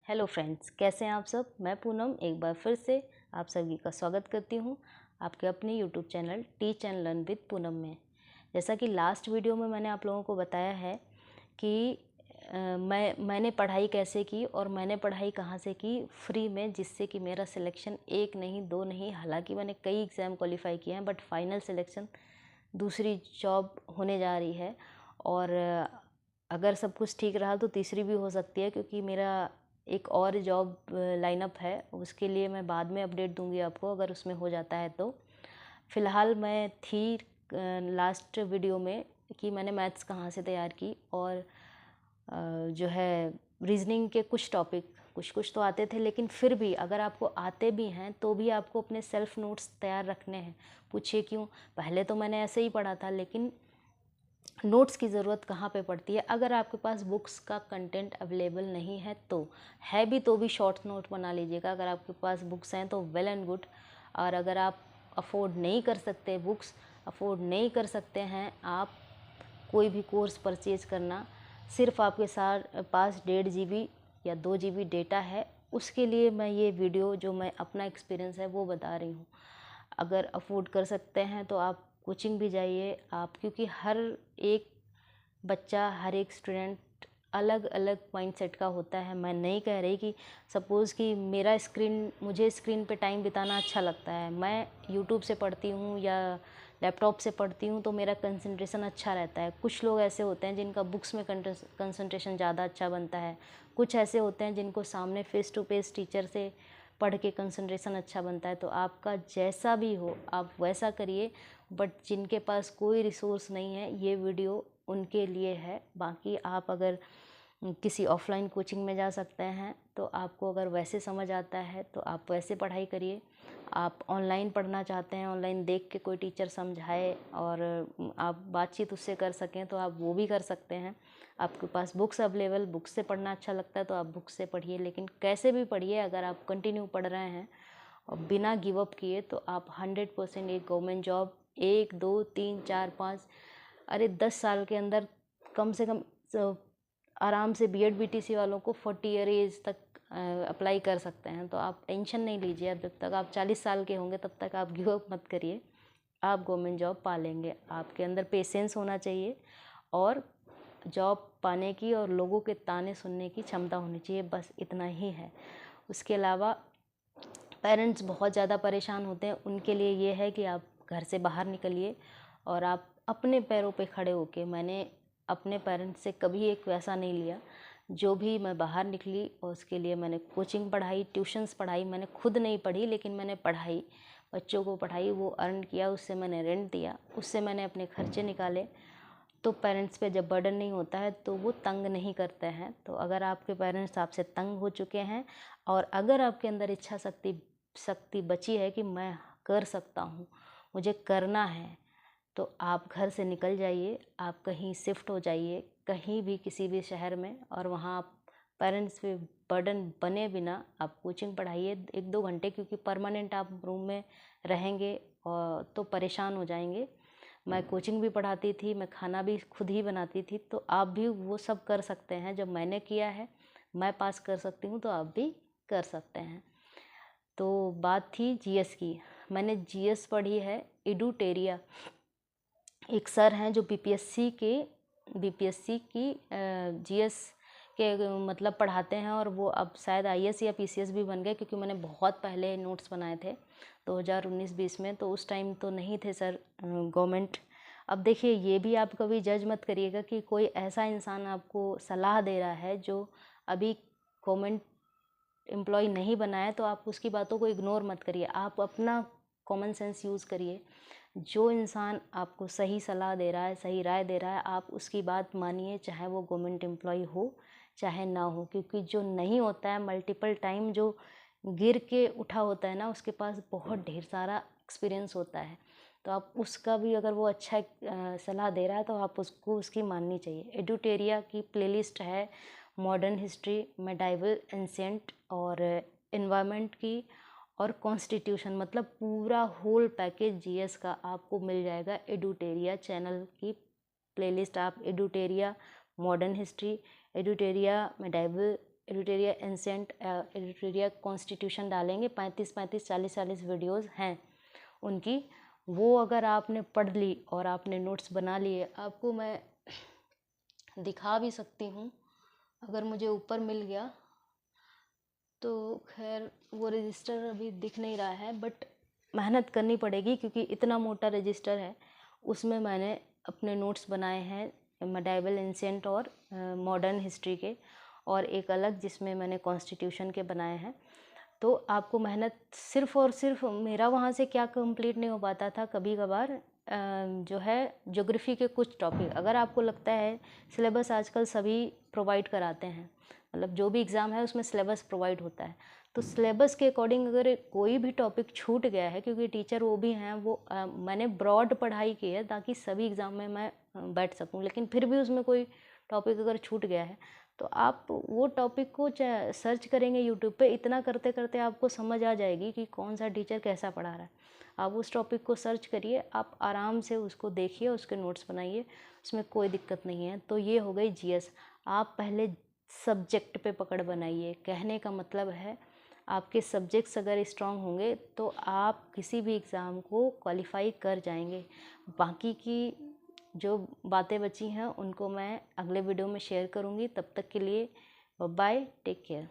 Hello friends, कैसे हैं आप सब। मैं पूनम एक बार फिर से आप सभी का स्वागत करती हूं आपके अपने YouTube channel teach and learn with Poonam में। जैसा कि लास्ट वीडियो में मैंने आप लोगों को बताया है कि मैंने पढ़ाई कैसे की और मैंने पढ़ाई कहां से की फ्री में, जिससे कि मेरा सिलेक्शन एक नहीं दो नहीं, हालांकि मैंने कई एग्ज़ाम क्वालिफाई किए हैं बट फाइनल सिलेक्शन दूसरी जॉब होने जा रही है। और अगर सब कुछ ठीक रहा तो तीसरी भी हो सकती है, क्योंकि मेरा एक और जॉब लाइनअप है। उसके लिए मैं बाद में अपडेट दूंगी आपको, अगर उसमें हो जाता है तो। फ़िलहाल मैं थी लास्ट वीडियो में कि मैंने मैथ्स कहाँ से तैयार की, और जो है रीजनिंग के कुछ टॉपिक कुछ कुछ तो आते थे, लेकिन फिर भी अगर आपको आते भी हैं तो भी आपको अपने सेल्फ नोट्स तैयार रखने हैं। पूछिए क्यों? पहले तो मैंने ऐसे ही पढ़ा था, लेकिन नोट्स की ज़रूरत कहाँ पे पड़ती है? अगर आपके पास बुक्स का कंटेंट अवेलेबल नहीं है तो है भी, तो भी शॉर्ट नोट बना लीजिएगा। अगर आपके पास बुक्स हैं तो वेल एंड गुड। और अगर आप अफोर्ड नहीं कर सकते, बुक्स अफोर्ड नहीं कर सकते हैं आप कोई भी कोर्स परचेज करना, सिर्फ आपके साथ पास 1.5 GB या 2 GB डेटा है, उसके लिए मैं ये वीडियो जो मैं अपना एक्सपीरियंस है वो बता रही हूँ। अगर अफोर्ड कर सकते हैं तो आप कोचिंग भी जाइए आप, क्योंकि हर एक बच्चा, हर एक स्टूडेंट अलग अलग माइंडसेट का होता है। मैं नहीं कह रही कि सपोज़ कि मुझे स्क्रीन पे टाइम बिताना अच्छा लगता है, मैं यूट्यूब से पढ़ती हूँ या लैपटॉप से पढ़ती हूँ तो मेरा कंसंट्रेशन अच्छा रहता है। कुछ लोग ऐसे होते हैं जिनका बुक्स में कंसंट्रेशन ज़्यादा अच्छा बनता है। कुछ ऐसे होते हैं जिनको सामने फेस टू फेस टीचर से पढ़ के कंसंट्रेशन अच्छा बनता है। तो आपका जैसा भी हो आप वैसा करिए, बट जिनके पास कोई रिसोर्स नहीं है ये वीडियो उनके लिए है। बाकी आप अगर किसी ऑफलाइन कोचिंग में जा सकते हैं तो आपको अगर वैसे समझ आता है तो आप वैसे पढ़ाई करिए। आप ऑनलाइन पढ़ना चाहते हैं, ऑनलाइन देख के कोई टीचर समझाए और आप बातचीत उससे कर सकें तो आप वो भी कर सकते हैं। आपके पास बुक्स अवेलेबल, बुक्स से पढ़ना अच्छा लगता है तो आप बुक्स से पढ़िए, लेकिन कैसे भी पढ़िए। अगर आप कंटिन्यू पढ़ रहे हैं और बिना गिव अप किए तो आप 100% एक गवर्नमेंट जॉब 1 2 3 4 5 अरे 10 साल के अंदर कम से कम आराम से बीएड बीटीसी वालों को 40 ईयर एज तक अप्लाई कर सकते हैं। तो आप टेंशन नहीं लीजिए। अब जब तक आप 40 साल के होंगे तब तक आप गिव अप मत करिए, आप गवर्नमेंट जॉब पा लेंगे। आपके अंदर पेशेंस होना चाहिए और जॉब पाने की और लोगों के ताने सुनने की क्षमता होनी चाहिए, बस इतना ही है। उसके अलावा पेरेंट्स बहुत ज़्यादा परेशान होते हैं, उनके लिए ये है कि आप घर से बाहर निकलिए और आप अपने पैरों पे खड़े होके। मैंने अपने पेरेंट्स से कभी एक पैसा नहीं लिया। जो भी मैं बाहर निकली और उसके लिए मैंने कोचिंग पढ़ाई, ट्यूशन्स पढ़ाई। मैंने खुद नहीं पढ़ी लेकिन मैंने पढ़ाई, बच्चों को पढ़ाई, वो अर्न किया, उससे मैंने रेंट दिया, उससे मैंने अपने खर्चे निकाले। तो पेरेंट्स पे जब बर्डन नहीं होता है तो वो तंग नहीं करते हैं। तो अगर आपके पेरेंट्स आपसे तंग हो चुके हैं और अगर आपके अंदर इच्छा शक्ति बची है कि मैं कर सकता हूँ, मुझे करना है, तो आप घर से निकल जाइए, आप कहीं शिफ्ट हो जाइए, कहीं भी किसी भी शहर में, और वहाँ आप पेरेंट्स पे बर्डन बने बिना आप कोचिंग पढ़ाइए 1 2 घंटे, क्योंकि परमानेंट आप रूम में रहेंगे और तो परेशान हो जाएंगे। मैं कोचिंग भी पढ़ाती थी, मैं खाना भी खुद ही बनाती थी, तो आप भी वो सब कर सकते हैं। जब मैंने किया है, मैं पास कर सकती हूँ तो आप भी कर सकते हैं। तो बात थी जीएस की। मैंने जीएस पढ़ी है। एडुटेरिया एक सर हैं जो बीपीएससी की जीएस के मतलब पढ़ाते हैं, और वो अब शायद आईएएस या पीसीएस भी बन गए, क्योंकि मैंने बहुत पहले नोट्स बनाए थे 2019-20 में। तो उस टाइम तो नहीं थे सर गवर्नमेंट। अब देखिए, ये भी आप कभी जज मत करिएगा कि कोई ऐसा इंसान आपको सलाह दे रहा है जो अभी गवर्नमेंट एम्प्लॉय नहीं बना है, तो आप उसकी बातों को इग्नोर मत करिए। आप अपना कॉमन सेंस यूज़ करिए। जो इंसान आपको सही सलाह दे रहा है, सही राय दे रहा है, आप उसकी बात मानिए, चाहे वो गवर्नमेंट एम्प्लॉय हो चाहे ना हो। क्योंकि जो नहीं होता है, मल्टीपल टाइम जो गिर के उठा होता है ना, उसके पास बहुत ढेर सारा एक्सपीरियंस होता है। तो आप उसका भी, अगर वो अच्छा सलाह दे रहा है तो आप उसको उसकी माननी चाहिए। एडुटेरिया की प्लेलिस्ट है मॉडर्न हिस्ट्री, मेडाइवल, एंशिएंट और एनवायरनमेंट की, और कॉन्स्टिट्यूशन, मतलब पूरा होल पैकेज जीएस का आपको मिल जाएगा एडुटेरिया चैनल की प्लेलिस्ट। आप Edutoria modern history, Edutoria medieval, Edutoria ancient, Edutoria constitution डालेंगे, 35-35, 40-40 वीडियोस हैं उनकी। वो अगर आपने पढ़ ली और आपने नोट्स बना लिए, आपको मैं दिखा भी सकती हूँ अगर मुझे ऊपर मिल गया तो। खैर वो रजिस्टर अभी दिख नहीं रहा है, बट मेहनत करनी पड़ेगी क्योंकि इतना मोटा रजिस्टर है। उसमें मैंने अपने नोट्स बनाए हैं मेडाइवल एंसेंट और मॉडर्न हिस्ट्री के, और एक अलग जिसमें मैंने कॉन्स्टिट्यूशन के बनाए हैं। तो आपको मेहनत सिर्फ़ और सिर्फ मेरा वहाँ से क्या कंप्लीट नहीं हो पाता था, कभी कभार जो है ज्योग्राफी के कुछ टॉपिक, अगर आपको लगता है सिलेबस आजकल सभी प्रोवाइड कराते हैं, मतलब जो भी एग्ज़ाम है उसमें सिलेबस प्रोवाइड होता है, तो सिलेबस के अकॉर्डिंग अगर कोई भी टॉपिक छूट गया है, क्योंकि टीचर वो भी हैं, वो मैंने ब्रॉड पढ़ाई की है ताकि सभी एग्ज़ाम में मैं बैठ सकूं, लेकिन फिर भी उसमें कोई टॉपिक अगर छूट गया है तो आप वो टॉपिक को सर्च करेंगे यूट्यूब पे, इतना करते करते आपको समझ आ जाएगी कि कौन सा टीचर कैसा पढ़ा रहा है। आप उस टॉपिक को सर्च करिए, आप आराम से उसको देखिए, उसके नोट्स बनाइए, उसमें कोई दिक्कत नहीं है। तो ये हो गई जीएस। आप पहले सब्जेक्ट पे पकड़ बनाइए, कहने का मतलब है आपके सब्जेक्ट्स अगर स्ट्रांग होंगे तो आप किसी भी एग्ज़ाम को क्वालिफाई कर जाएंगे। बाकी की जो बातें बची हैं उनको मैं अगले वीडियो में शेयर करूँगी। तब तक के लिए बाय, टेक केयर।